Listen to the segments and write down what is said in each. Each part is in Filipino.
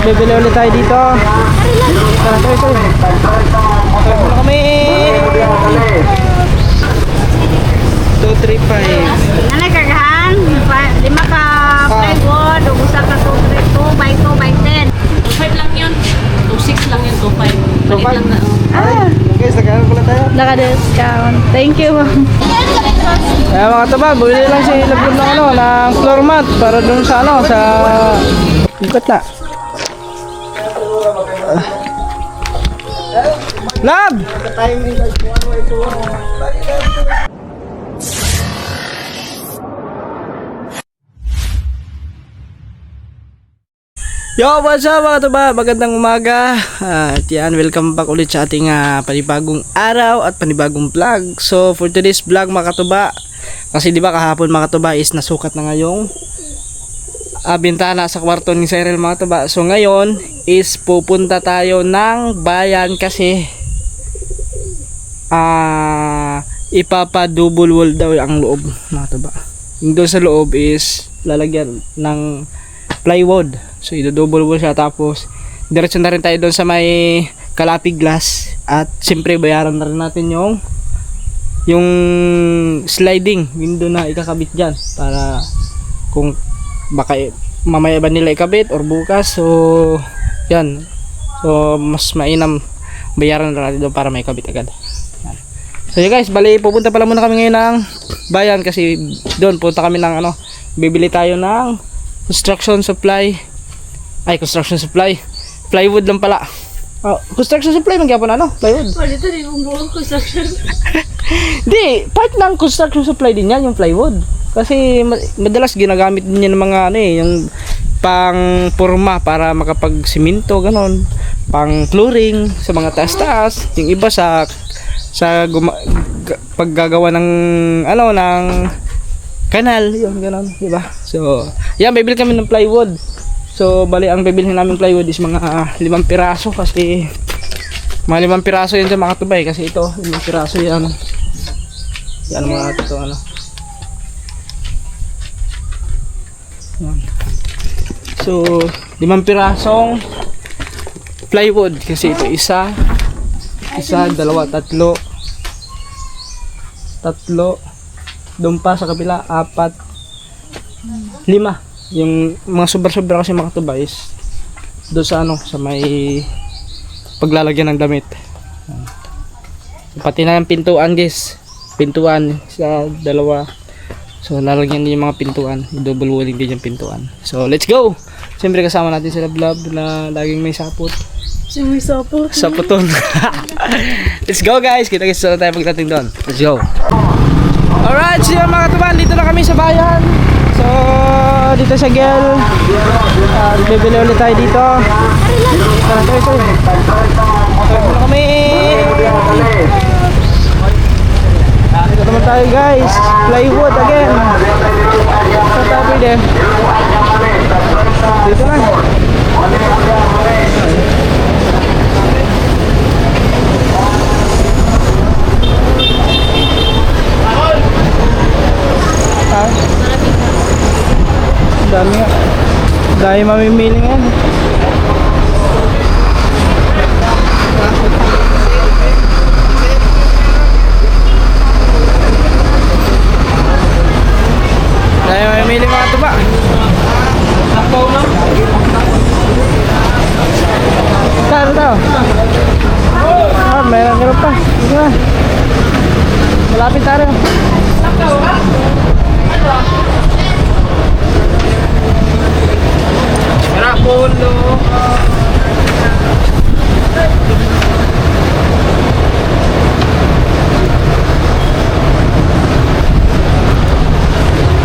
bibili ulit tayo dito. Tara, tara. Tara muna kami. 235. Nanay kagahan, 5 ka plywood, usa ka 2 by 2 by 10. 5 lang yun. 2.6 lang yun, 2.5. Balik lang na. Guys, nagkaroon pala tayo. Naka-discount. Thank you. Kaya mga taba, bumili lang si Lablab ng ano, ng floor mat para dun sa ano, sa ikot na. Lab! Yo, what's up mga tuba? Magandang umaga. At yan, welcome back ulit sa ating panibagong araw at panibagong vlog. So, for today's vlog mga tuba, kasi di ba kahapon mga tuba is nasukat na ngayong bintana sa kwarto ni Cyril mga tuba. So, ngayon is pupunta tayo ng bayan kasi ipapa-double wall daw ang loob mga tuba. Yung doon sa loob is lalagyan ng plywood. So i-double wall siya, tapos diretso na rin tayo doon sa may kalapig glass, at siyempre bayaran na rin natin yung sliding window na ikakabit diyan para kung baka mamaya ba nila ikabit or bukas. So yan, so mas mainam bayaran na natin doon para may kabit agad. Yan. So yun guys, bali pupunta pala muna kami ngayon ng bayan kasi doon punta kami ng bibili tayo ng construction supply. Plywood lang pala. Construction supply magyapon plywood. Dito rin yung buong construction. Di, part ng construction supply din yan, yung plywood. Kasi madalas ginagamit din yan ng mga yung pang forma para makapag-siminto, ganon. Pang flooring sa mga taas-taas. Yung iba sa paggagawa ng ng kanal, yun ganon, di ba? So, yan, bibili kami ng plywood. So, bali ang bibilhin namin plywood is mga 5 piraso kasi mga 5 piraso yun sa mga tubay kasi ito 5 piraso yan. Yan mga ito Yan. So, 5 pirasong plywood kasi ito isa, dalawa, tatlo. Doon pa sa kabila 4, 5. Yung mga sobra-sobra kasi mga tuba is doon sa sa may paglalagyan ng damit. Pati na yung pintuan guys, pintuan sa dalawa. So lalagyan din yung mga pintuan, double walling din yung pintuan. So let's go. Siyempre kasama natin si Lablab na laging may sapot. May sapot. Sapoton. Let's go guys, kita-kita tayo pagdating doon. Let's go. Alright, so yun mga tuba, dito na kami sa bayan. So dito sa Gel, bibili ulit tayo dito. Tara muna kami. Dito naman tayo guys, plywood again. Saan tayo pwede? Dito lang. Dahil mamimili ngayon. Dahil mamimili mga tuba. Saan daw? Meron pa. Sige na. Malapit tayo. Polo.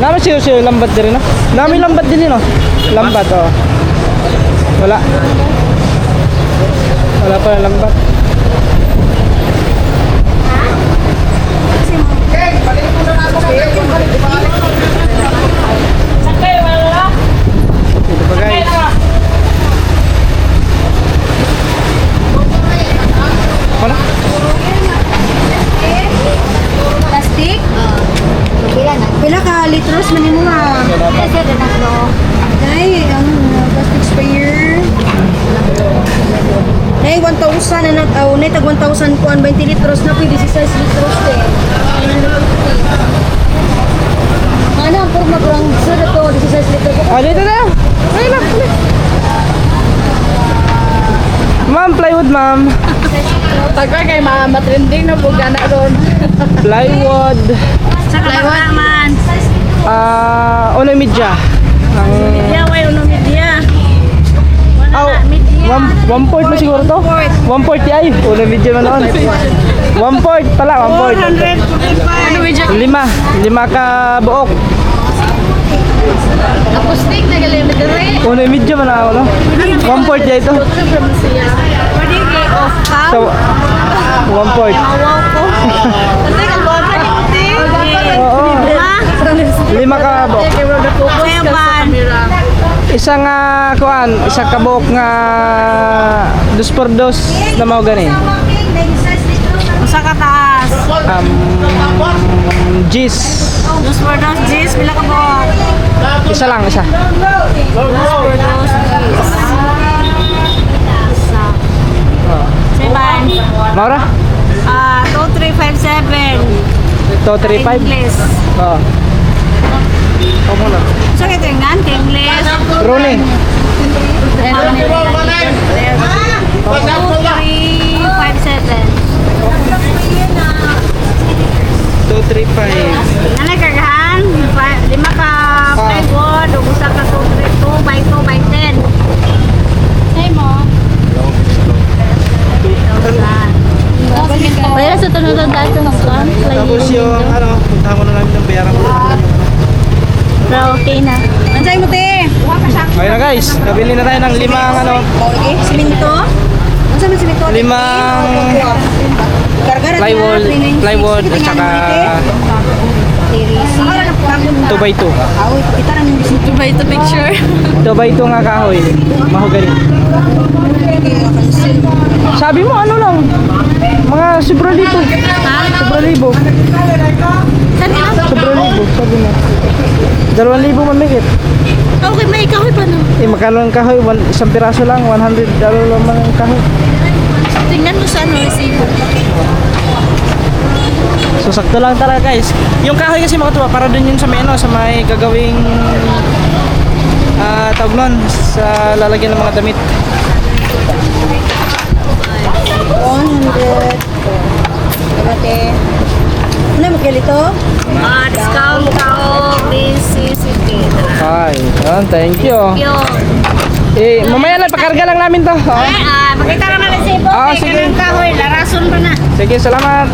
Nama siyo lambat din no? Nami lambat din no? Lambat Wala. Wala pa lambat. Ito pa guys. Wala? Plastic? Pila ka litros man mo nga. Ay, plastic sprayer. 1,000 na nag-aw, na tag 1,000 kuan 20 litros na pwede 16 litros eh. Ano ang forma parang sa to 16 litros. Dito na. Ay lang. Ma'am, plywood ma'am. Taga kay matrending na po gana ron. Plywood. Sa kapagaman. Uno media. Media, way uno media. Aw, 1/4 na siguro to? 1/4 ay. Uno media man noon. 1/4 pala, 1/4. 445. Lima ka buok. Acoustic na galing na gari. Uno media man ako, no? 1/4 ya ito. Pwede off ka. So, 1/4. Awaw ko. Kasi kalwa ka dito. Oo. Lima ka buok. Seven. Isa nga kuan, isa ka buok nga 2x2 na mao gani. Usa ka taas. Gis. Dos for dos, Gis. Pila ka buhok? Isa lang, isa. Dos for dos, Gis. Isa. Seven. Maura? 2357. 235. English. Oo. O muna. So, kaya tingnan, kay English. Rooney. 2357. 235. Nanay kagahan, 5 ka plywood, ug usa ka 2 by 2 by 10. Hey mo. 2,000. Kaya sa tunod ang dati ng kan. Tapos yung ano, punta ko na namin ng bayaran ko. Pero okay na. Ansay mo te? Okay na guys, nabili na tayo ng limang ano, Okay, siminto. Unsa man siminto? limang plywood at saka 2x2. Kita nang bisito. Diba ito picture? 2x2 nga kahoy. Mahogany. Sabi mo ano lang? Mga sobra dito. Sobra libo. Sobra libo, sabi mo. 2,000 mamigit. Okay, may ikaw pa no. Magkano ang kahoy? Isang piraso lang, 100 lang ang kahoy. Tingnan mo sa ano, resibo. So sakto lang talaga guys. Yung kahoy kasi mga tuwa, para dun yun sa may ano, sa may gagawing tawag nun, sa lalagyan ng mga damit. 100. Kabate. Ano mo kalito? Discount ka o BCCP. Ay, thank you. Yo. Mamaya lang, pakarga lang namin to. Oh. Makita lang namin si Ibo. Ah, Kay sige. kanang kahoy, larason pa na. Sige, salamat.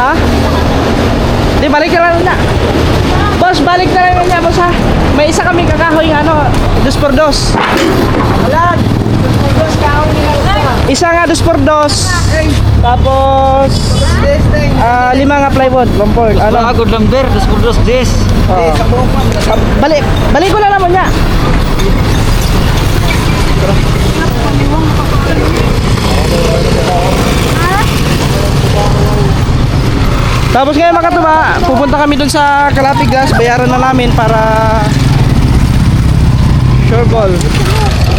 Ha? Di, balik ka lang na. Boss, balik na lang niya, boss ha. May isa kami kakahoy, ano, 2x2. Alag. 2x2 kahoy nila. Isa nga 2x2. Tapos, 5 nga plywood, 1/4. Ano? Agod number, dos des. Balik ko na naman niya. Tapos ngayon mga katuba, pupunta kami dun sa Calapig Gas, bayaran na namin para sure ball.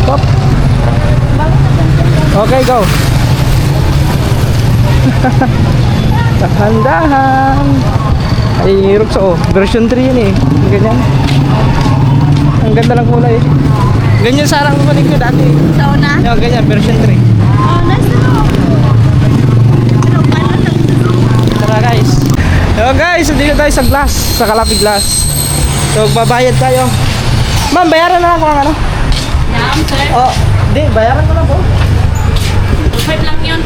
Pop. Okay, go. Dahan-dahan. Ay, Rox, version 3 yun eh. Ganyan. Ang ganda ng kulay. Ganyan sarang kukunin ko dati. Sa una? Yung ganyan, version 3. Oh, nice na. Tara guys. Hello guys, dito tayo sa glass, sa Calapig Glass. So, babayad tayo. Ma'am, bayaran na ako ang ano? Yan, sir. Oh, di, bayaran ko na po. 2.5 lang yun.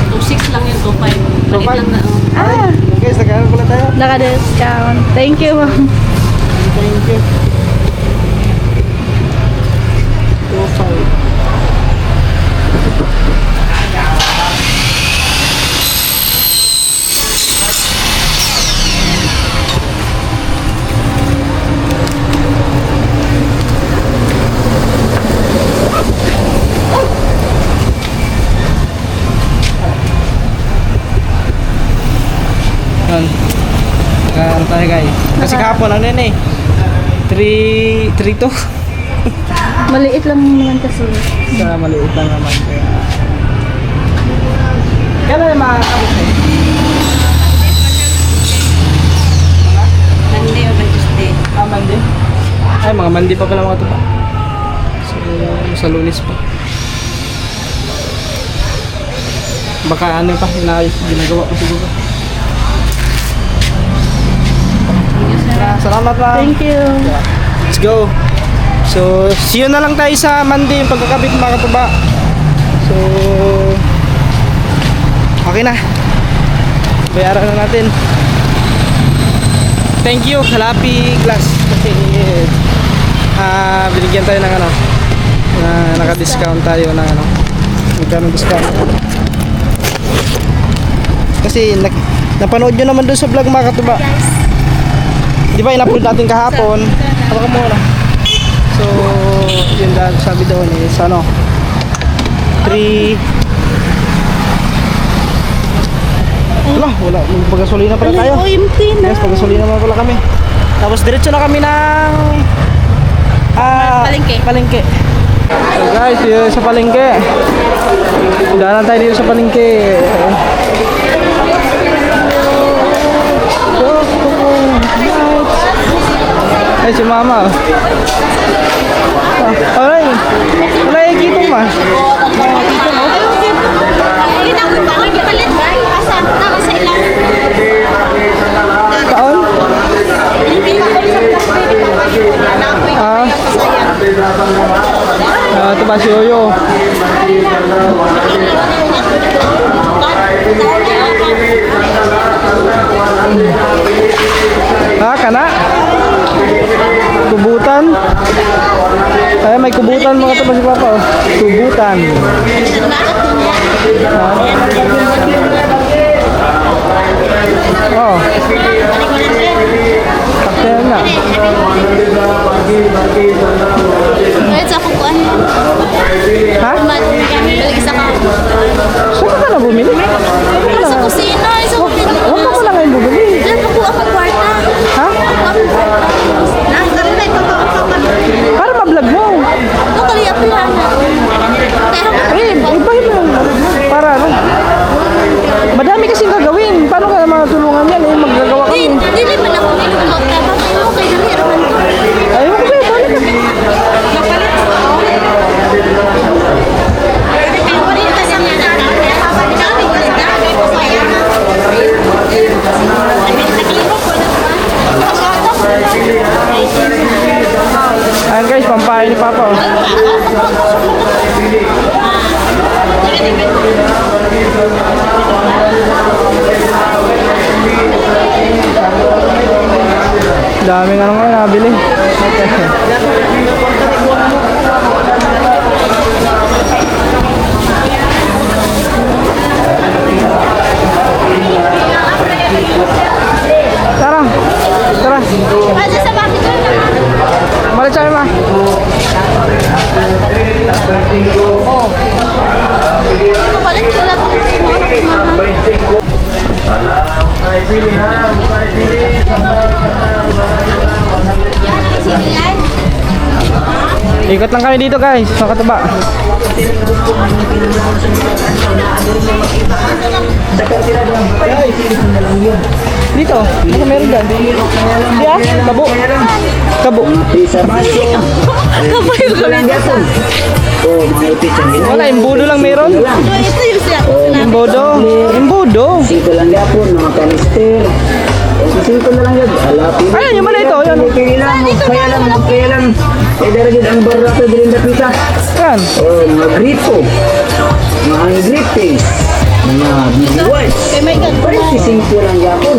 2.6 lang yun, 2.5. Maliit 2.5. lang na. Guys, nagkaroon ko na tayo. Naka-discount. Thank you, ma'am. Thank you. 2.5. Yan. ano tayo guys. Kasi kahapon ano yun eh. 3-2. Maliit lang naman kasi. Sa maliit lang naman. Kailan yung makakabot eh? Monday o Tuesday. Monday? Ay, mga Monday pa pala mga ito pa. So, sa Lunes pa. Baka ano pa, inaayos, ginagawa ko siguro. Salamat pa. Thank you. Let's go. So, see you na lang tayo sa Monday yung pagkakabit mga katuba. So, okay na. Bayaran na natin. Thank you, Kalapi Glass. Kasi, binigyan tayo ng ano, naka-discount tayo ng ano, magkano discount. Kasi, napanood nyo naman doon sa vlog mga katuba. Di ba, in-upload natin kahapon. Hawakan mo na. So, yun dahil sabi doon is ano 3 wala paggasolina pala tayo. Yes, paggasolina naman pala kami. Tapos diretso na kami ng palengke. So guys, yun sa palengke. Daanan tayo dito sa palengke. Ay, si mama. Alay. Alay, kitong ma. Kitong mo. Kaon? Ito ba si Yoyo? Kana? Kubutan? Ay, may kubutan mga ito ba si Papa? Kubutan. Oh. Paksayan na. Kahit sa kukuan. Ha? Isa ka. Saan ka na bumili? Sa kusina. Isa ko din. Huwag ka pala ngayon bumili. Diyan ako ang kwarta. Ha? Para ma-vlog mo. Ito kali ako yan. Iba yun. Para ano? Madami kasing gagawin. Paano ka matulungan yan? Maggagawa kami. Dili man ako nilulog. Tapos ayaw kay dali raman ko. Ayaw ko ba? Balik ka. Ayan guys, pampahay ni Papa. Oh. Daming ano nga nabili. Tara. Tara. Ano sa bakit ko na? Balik tayo ma. Balik ko lang. Ikot lang kami dito guys, sa Katuba. Dito, baka meron dyan. Diya, kabo. Kabo. Wala, imbudo lang meron. Ito yung siya. Imbudo. Imbudo. Sito lang yapon, mga kanister. Sito na lang yan. Alapin. Ayan, yung mali ito. Ayan. Kaya lang. Eh, daragin ang barato din na pita. Ayan. Oh, mga gripo. Mga gripping. Mga big-white. Kay may gan. Sisingko lang yapon.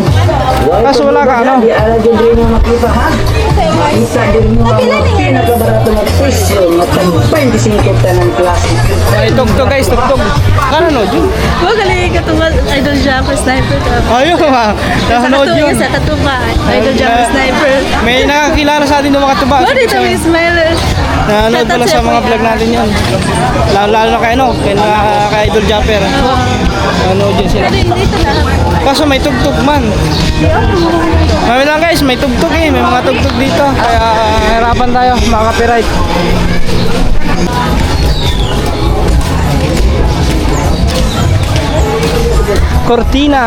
Kaso wala ka, ano? Di ala dyan rin yung makita, ha? Isa din mo ang pinakabarato na presyo na 25 tanang klase. May tugtog guys, tugtog. Ano no, Jun? Huwag galing katungad. Idol Jumper Sniper ka. Ayun ha. Nanonood yun. Sa katuba. Idol Jumper Sniper. May nakakilala sa atin ng mga tuba. What dito may smile? Nanonood pala sa mga vlog natin yan. Lalo na kay ano, kay Idol Japper. Nanonood yun sila. Dito na. Kaso may tugtog man. Mami lang guys, may tugtog eh. May mga tugtog dito. Kaya hirapan tayo, mga copyright. Cortina.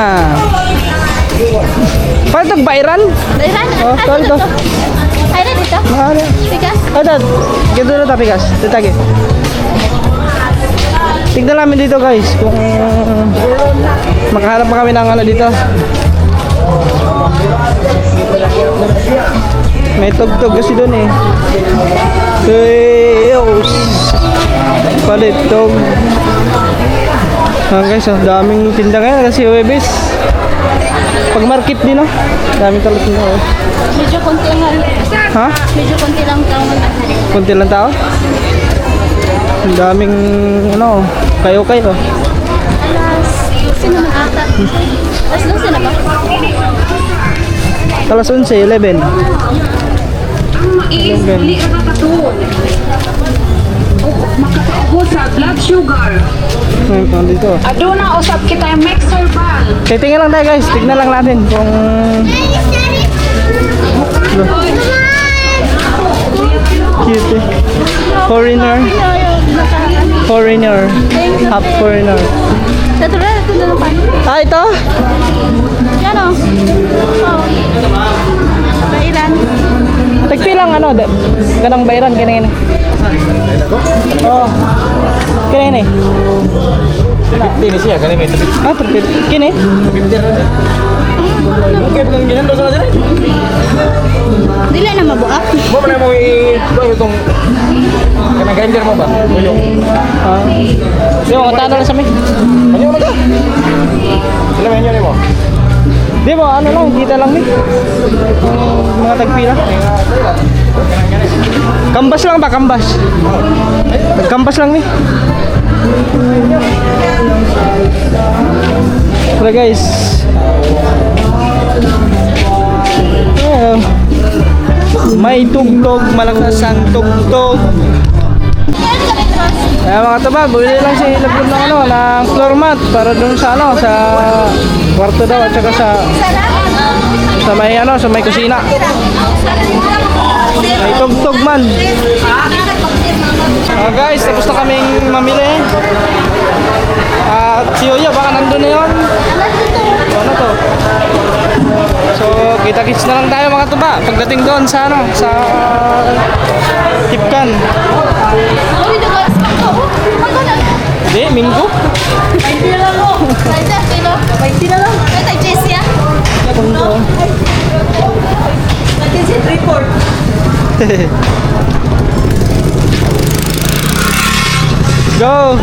Paano ito? Bayran? Dairan. Oh, tol to. Ay na dito. Ano? Tigas. Ano? Gito na tapikas. Titagi. Tignan namin dito guys kung makahanap pa kami ng ano dito. May tugtog kasi doon eh. Tuyos. Palitog. Guys, oh, daming tinda ngayon kasi Huwebes. Pag market din oh. Daming talat na oh. Medyo konti lang. Ha? Medyo konti lang tao na. Kunti lang tao? Ang daming ano, kayo-kayo. Alas 12 naman ata. Alas 12 na ba? Alas 11, 11. 11. Ito dito. Aduna usap kita yung mixer ba? Titingnan lang tayo guys, tignan lang natin kung cute eh. Foreigner. Foreigner. Half foreigner. Dito na pa. Ah, ito? Yan o. Oh. Bailan. Tagpilang ano, ganang bayran, ganang oh, kini. Ini siya, kanina may tubig. Ah, kini? Bakit nang ginando sa dyan? Dili na mabuak. Mo man mo itong kanang grinder mo ba? Yung Ah. Yung mga tanong lang sa amin. ano mo ba? Sila man yun mo. Di ba, ano lang, kita lang ni. Mga tagpila. Kambas lang ba, kambas? Kambas lang ni. Tara guys. May tugtog, malakas ang tugtog. Kaya mga taba, bumili lang si Lagoon ng ano, ng floor mat para dun sa ano, sa kwarto daw at saka sa may ano, sa may kusina. May tugtog man. Guys, tapos na kaming mamili. At si Yoyo, baka nandun na yun. Ano to? So, kita-kits na lang tayo mga tuba. Pagdating doon sa ano, sa Tipkan. Hindi, Minggo. 20 na lang mo. 20 kilo. 20 na lang. Ito, Jessie ah. Jessie, 3-4. Go!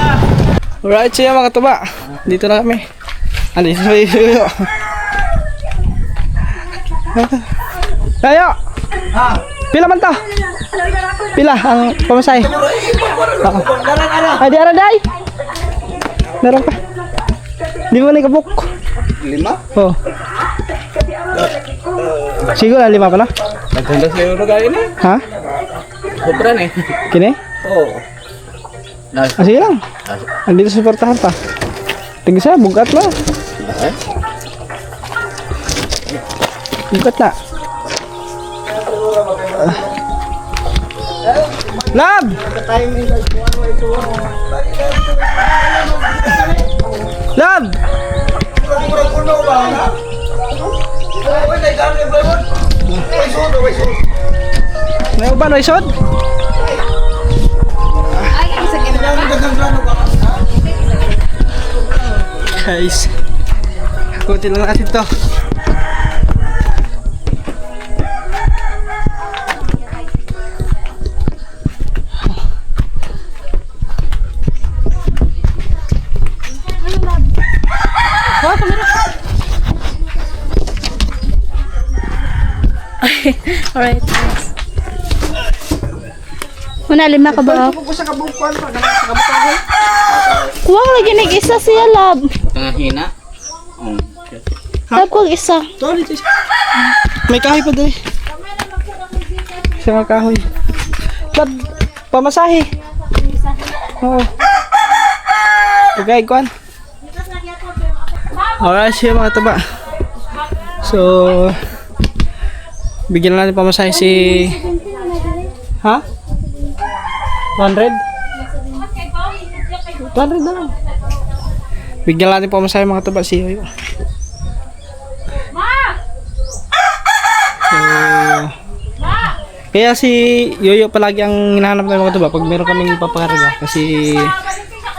Alright, siya mga tuba. Dito na kami. Dito na Yoyo. Tayo! Pila man to? Pila ang pamasay? Ay, di araday! Meron pa. Di mo na ikabuk. 5? Oo. Siguro 5 pa na? Nagtanda sa iyo gaya ni. Ha? Sobra ni. Kini? Oo. Ah, sige lang. Andito suportahan pa. Tingin siya, bugat na. Bugat na. Lab! Lab! May uban, may sod? Guys, kunti lang natin to. Alright. Muna lima ka ba? Kung sa kabukuan pa, sa kabukuan. Kuha lagi nag-isa siya, lab. Hina. Lab ko isa. Sorry, sis. May kahoy pa doon. Siya nga kahoy. Lab, pamasahe. Oo. Okay, kuan. Alright, siya mga taba. So, bigyan na natin pamasahe si... Ha? 100? 100 na lang. Bigyan natin pamasahe mga taba si Yoyo. So, kaya si Yoyo palagi ang hinahanap ng mga taba pag meron kaming papakarga. Kasi,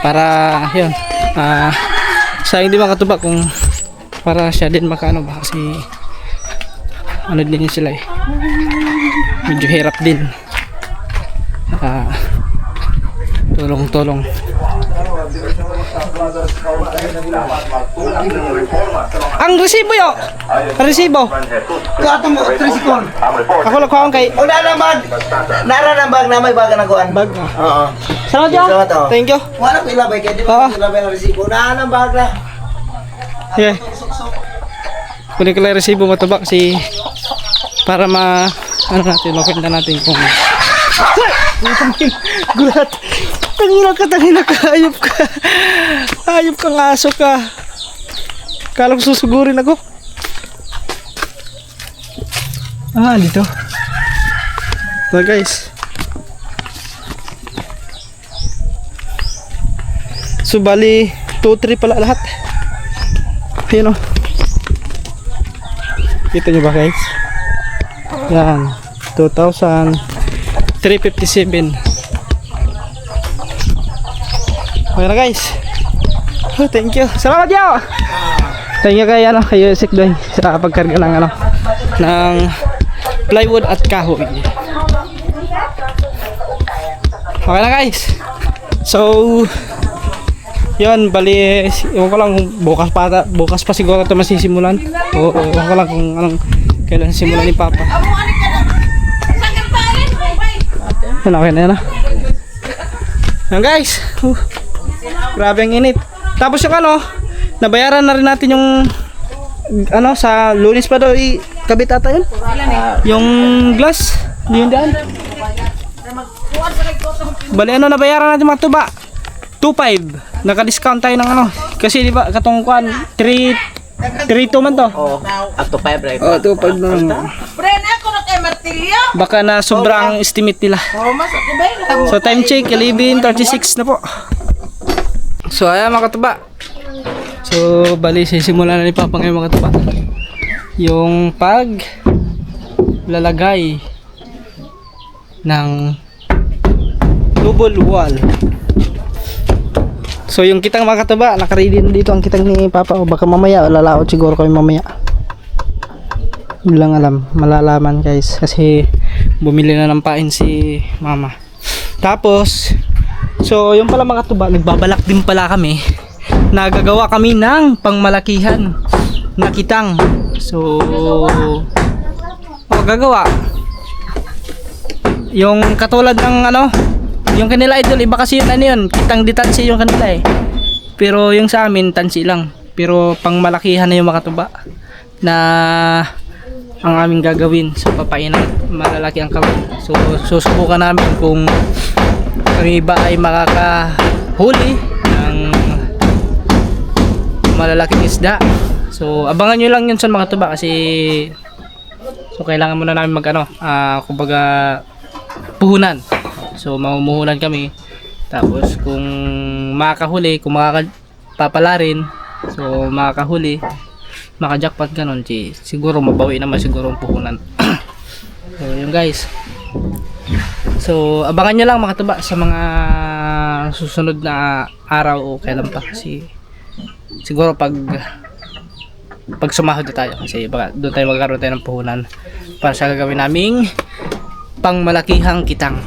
para, yun, sayang di mga katuba kung para siya din makaano ba kasi ano din yun sila eh, medyo hirap din, tulong-tulong. Ang resibo yo, ang resibo kato mo tricycle ako lang kuhaan kay O na bag. Nara na bag na may bag na kuan. bag. Oo. Salamat yo, Salamat, oh. thank you. Wala ko ilabay kay di Oo. ba ilabay ang resibo. Na bag na. Sige. Kunin ko lang yung resibo mataba kasi para ano natin, makwenta natin kung gulat. Tangina ka, ayop ka, aso ka. Kala ko susugurin ako. Dito. Ito guys. So bali 2-3 pala lahat. Ayun o. Kita nyo ba guys? Yan. 2,357. Okay na guys. Oh, thank you. Salamat yo. Thank you kay Yusik doy sa pagkarga ng ng plywood at kahoy. Okay na guys. So yun, bali, ewan ko lang kung bukas pa siguro ito masisimulan. O ewan ko lang kung anong kailan simulan ni Papa. Yan, okay na yan ah. Yan guys. Grabe ang init. Tapos yung nabayaran na rin natin yung sa Lunes pa daw ikabit ata yun. Yung glass. Yun dyan. Bali nabayaran natin mga tuba. 2.5. Naka-discount tayo ng kasi di ba katong kuan 3.2 man to. Oh, up to 5 right. Oh, 2.5 na. Baka na sobrang estimate nila. So time check 11:36 na po. So ayan mga katuba. So bali simulan na ni Papa ngayon mga katuba. Yung lalagay ng double wall. So yung kitang mga katuba, naka-ready na dito ang kitang ni Papa. O baka mamaya, lalaot siguro kami mamaya. Hindi lang alam, malalaman guys. Kasi bumili na ng pain si Mama. Tapos, so yung pala mga katuba, nagbabalak din pala kami. Nagagawa kami ng pangmalakihan na kitang. So, gagawa. Yung katulad ng yung kanila idol, iba kasi yun yun, kitang ditansi yung kanila eh. Pero yung sa amin, tansi lang. Pero pang malakihan na yung makatuba na ang aming gagawin. So papainan, malalaki ang kawin. So susubukan namin kung ang iba ay makakahuli ng malalaking isda. So abangan nyo lang yun sa mga tuba kasi so kailangan muna namin kumbaga puhunan. So mamumuhunan kami. Tapos kung makakahuli, kung makakapapala rin, so makakahuli, makajackpot ganon, siguro mabawi naman siguro ang puhunan. So yun guys. So abangan nyo lang mga tuba sa mga susunod na araw o kailan pa kasi siguro pag sumahod na tayo kasi baka doon tayo magkaroon tayo ng puhunan para sa gagawin naming pangmalakihang kitang.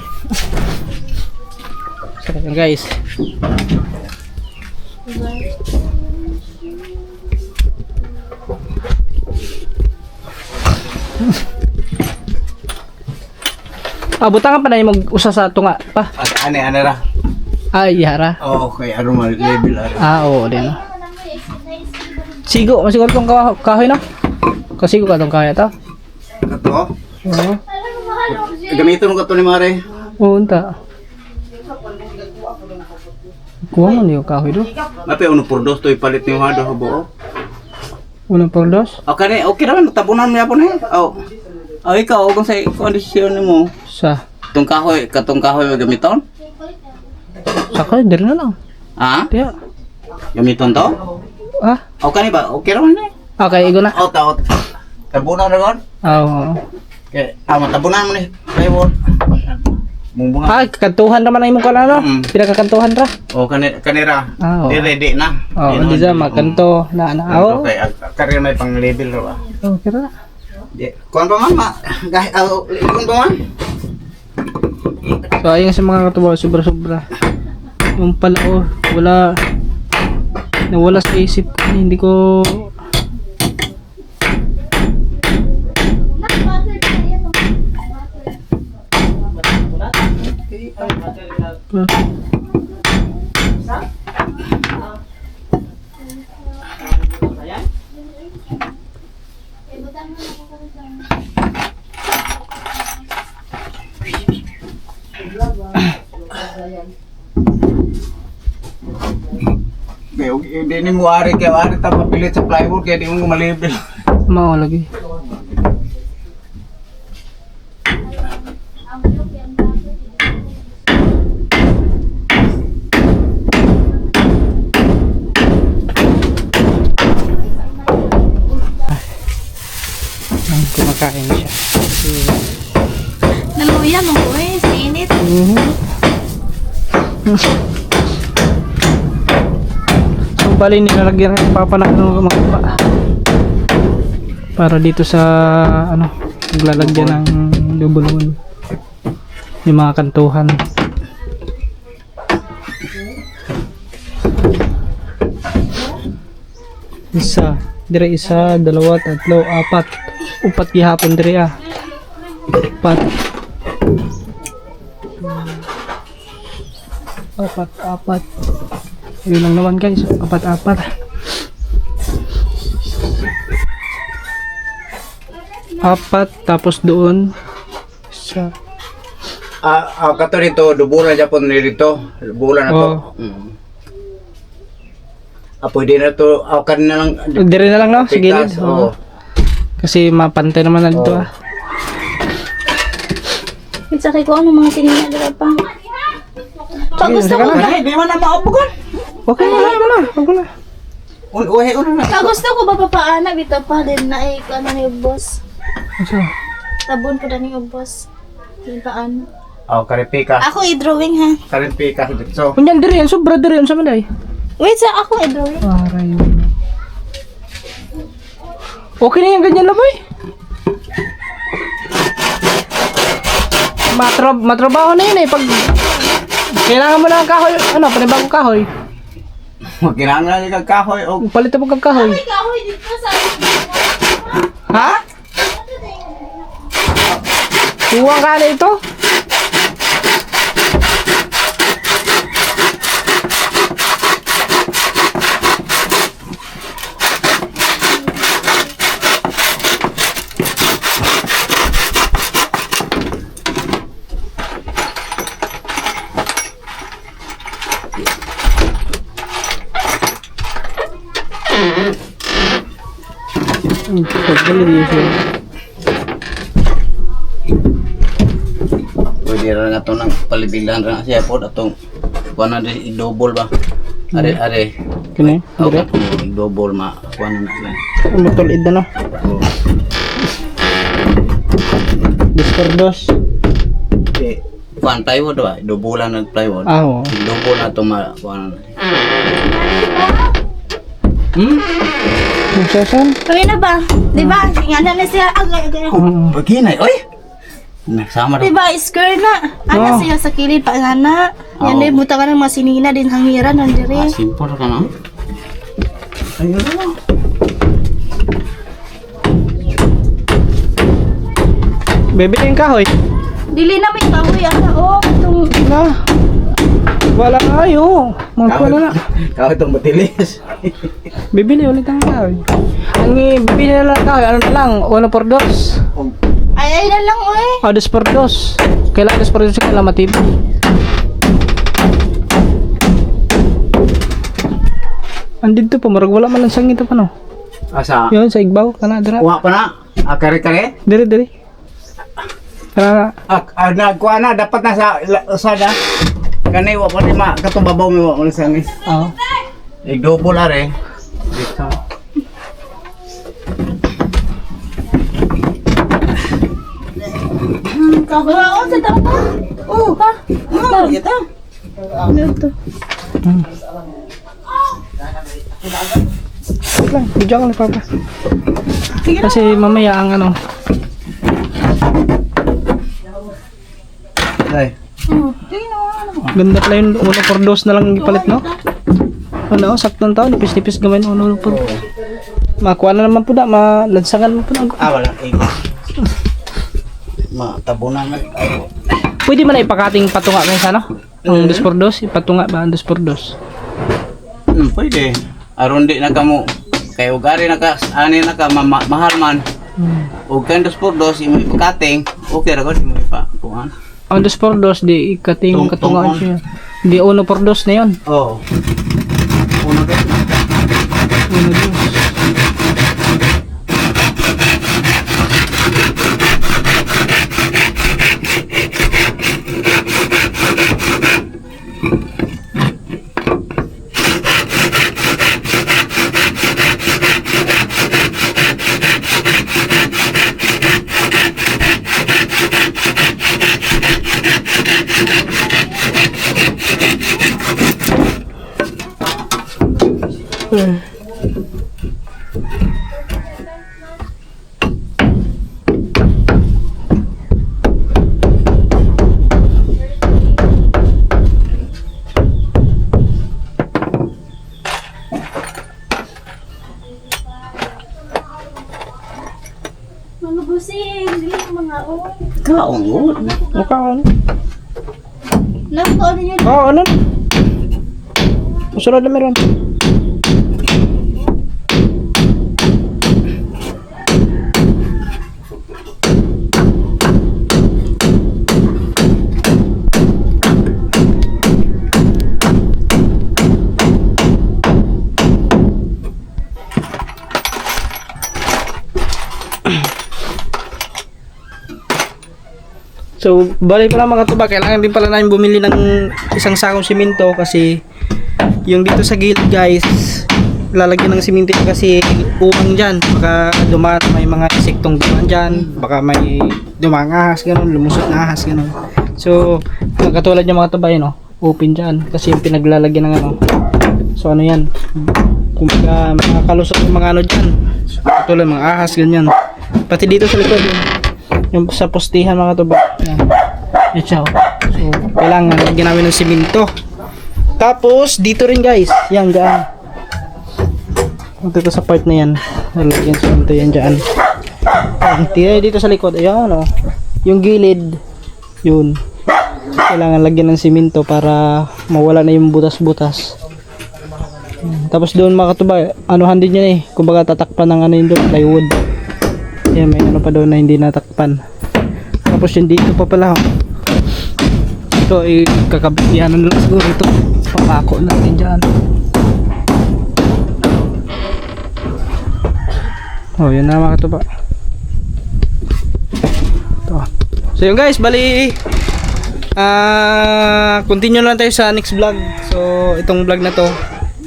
So yun guys. Butangan pa na yung mag-usa sa tunga pa. Ane ra. Ay, yara. Okay, aron level Oo, din. Sigo, masiguro tong kahoy na. Kasigo ka tong kahoy ito. Kato. Oo. Gamiton ko to ni Mare. Oo, unta. Kuha mo niyo kahoy do. Mapi uno por dos to ipalit ni hado buo. Unang por dos. Okay ra tabunan mo yapon he. Ikaw kung sa kondisyon mo. Sa. Katong kahoy gamiton? Sakay, dali na lang. Ha? Tiya. Gamiton to? Okay ni ba? Okay ra man ni. Okay, igo na. Tabunan ra gon. Oo. Okay, matabunan mo ni. Plywood. Mumbunga. Kantuhan naman ang imong kanano. Pinakakantuhan ra. Kanira. Oo. Di ready na. Oo, di sa makanto na Oo. Okay, karir may pang level ra ba? Okay ra. Kuan pa man kuan pa man. So ayun sa mga katubaw, sobra-sobra. Yung pala nawala sa isip ko, hindi ko Hindi ni mo ari ta papilit sa plywood kaya di mo malibel. mao lagi. Kumakain siya. Naluya mo ko eh, sinit. So bali nilalagyan ng papanak ng mga pa para dito sa naglalagyan ng double yung mga kantuhan. Isa, dalawa, tatlo, apat. Upat gihapon dire Apat. Apat. Yun lang naman guys, apat. Apat, tapos doon sa Kato dito, dubulan Japon dito. Dubulan na to. Pwede na to, kan na lang. dire na lang no, sa gilid. Oo. Kasi mapantay naman na dito Sa kay ko ano mga sinina dira pa. Pag gusto ko Ay, di man na maupugan. Okay na. Uhe na. Pag gusto ko ba papaana bitaw pa din na ay ano ni boss. So, Tabon ko na ni boss. Yung paano. Karipika. Ako i-drawing ha. Karipika dito. kunyan dire yan, sobra dire yan sa manday. Wait sa ako i-drawing. Aray. Okay na yan, ganyan lang boy. Matrabaho na yun pag kailangan mo na ng kahoy, panibagong kahoy. Kinahanglan yung kahoy o Palit mo kang kahoy. Kahoy dito sa Ha? Huwag ka na ito? Pagdali siya. pwede rin nga ito ng palibilan rin siya po atong kuha na rin i-double ba? Are. Kini, Ako dire. i-double kuha na lang. Matulid na no. Discordos. Kuhaan plywood ba? I-double ng plywood. Oo. I-double na ito kuha na. Saan? Kaya na ba? Diba? Tingnan na siya. Pagkinay, oy! Nagsama rin. Diba? Square na. Ana siya sa kilid pa nga. Yan na buta ka ng mga sinina din hangiran nandiri. Simple ka na. Ayun na. Bebe yung kahoy. Dili na may kahoy ana oh. Itong Na. Wala kayo. Magkuha na. Kau itong matilis. Bibili ulit ang kahoy. Ang bibili na lang kahoy, ano na lang, 1 por 2. ay na lang oy. 2 por 2. Kailangan 2 por 2 kailangan matibay. Andito po, marag wala man lang sangit pa no. Asa? Yun, sa igbaw, kana, dira. Wa pa na. Kare-kare. Diri. Kana, Nagkuha na. Dapat na sa usada. Kanay wa pa di ma. Katubabaw mi wa mo sangis. oh. Double are. Dito. Kabaon sa tama. Oh, ha. Kita. Dito. Wait lang, video ko ni Papa. Kasi mamaya ang ano, Ay. ganda pala yung 1 por 2 na lang ipalit no? Ano, saktong taon, nipis-nipis gawin 1 por. Makuha na naman po na, malansangan mo po na. Wala. Matabunan na. Pwede man na ipakating patunga kayo sa ano? Ang 2 por 2, ipatunga ba ang 2 por 2? Pwede. Aron di na kamo. Kay ugari na ka, ani na ka, mahal man. Ug kan 2 por 2, imo ipakating. Okay ra ko, imo ipakuhan. Ang 2 por 2, di ikating katungaan Tungon. siya. Di 1 por 2 na yun. Oo. Una ka. 1 2. Mga busing, dili mga oy. Kaon yun. Mukha ko ano? Nako niyo. Oo, ano? Masunod na meron. So, bali pala mga tuba, kailangan din pala namin bumili ng isang sakong simento kasi yung dito sa gilid guys, lalagyan ng simento kasi umang dyan, baka dumaan, may mga insektong dumaan dyan, baka may dumang ahas, ganun, lumusot na ahas, ganun. So, katulad yung mga tuba yun, open dyan, kasi yung pinaglalagyan ng ano. So, ano yan, kumbaga mga kalusot yung mga ano dyan, katulad mga ahas, ganyan. Pati dito sa likod yung sa postihan mga tuba. Yan siya. So, kailangan lagyan namin ng simento. Tapos, dito rin guys. Yan, dyan. Dito sa part na yan. Lagyan simento yan dyan. Tira dito sa likod. Ayan, o. Yung gilid. Yun. Kailangan lagyan ng simento para mawala na yung butas-butas. Tapos doon mga tuba, anuhan din yan kumbaga tatakpan ng ano yun doon, plywood. Yan, may ano pa doon na hindi natakpan. Tapos yun dito pa pala. Ito, kakabitihan na lang siguro ito. Papako natin dyan. Oh, yun na mga katuba. Ito. So yun guys, bali continue na lang tayo sa next vlog. So itong vlog na to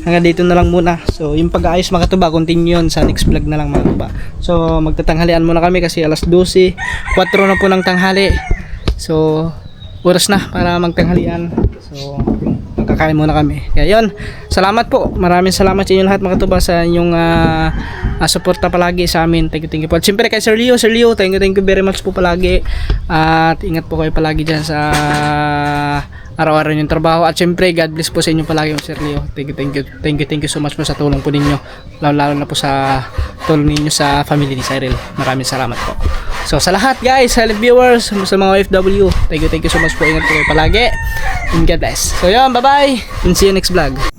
hanggang dito na lang muna. So yung pag-aayos mga katuba, continue yun sa next vlog na lang mga katuba. So magtatanghalian muna kami kasi alas 12, 4 na po ng tanghali. So oras na para magtanghalian. So magkakain muna kami. Kaya yun, salamat po. Maraming salamat sa inyo lahat mga katuba sa inyong suporta palagi sa amin. Thank you po. At siyempre kay Sir Leo, thank you very much po palagi. At ingat po kayo palagi dyan sa araw-araw yung trabaho. At syempre, God bless po sa inyo palagi, Sir Leo. Thank you so much po sa tulong po ninyo. Lalo na po sa tulong ninyo sa family ni Cyril. Maraming salamat po. So sa lahat guys, sa viewers, sa mga OFW, thank you so much po. Ingat po kayo palagi. And God bless. So yun, bye bye. And see you next vlog.